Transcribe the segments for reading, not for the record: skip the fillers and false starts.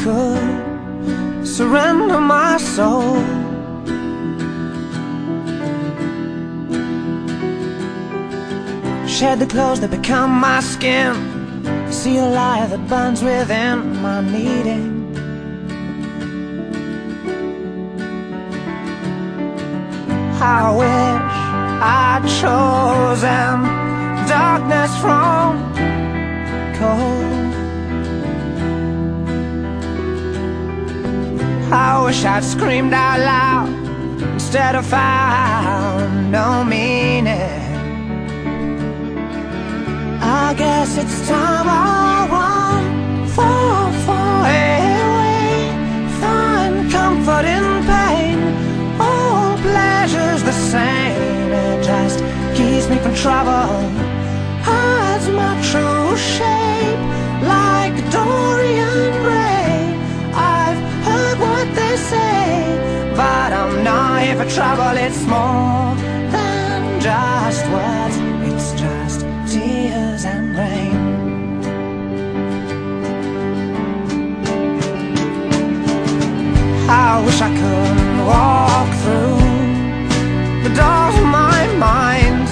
could surrender my soul. Shed the clothes that become my skin, see a light that burns within my needing. I wish I'd chosen darkness from cold. I wish I'd screamed out loud instead of found no meaning. I guess it's time I run for a way, find comfort in pain. All pleasure's the same, it just keeps me from trouble, hides my true shape like Dorian Gray. I've heard what they say, but I'm not here for trouble. It's more than just words, it's just tears and rain. I wish I could walk through the doors of my mind,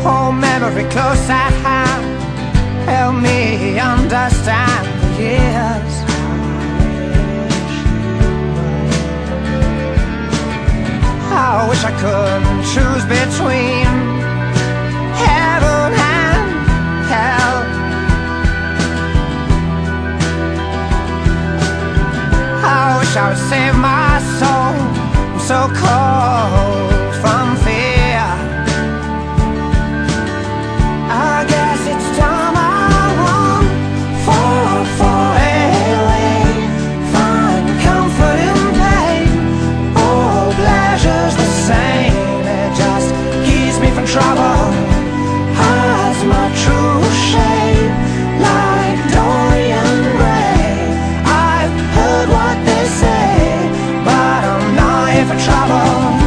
hold memory close at hand, help me understand the years. I wish I could choose between heaven and hell. I wish I would save my soul, I'm so cold from fear. I guess it's time I run for a way, find comfort in pain. All pleasure's the same, it just keeps me from trouble, hides my true shape like Dorian Gray. I've heard what they say, but I'm not here for trouble.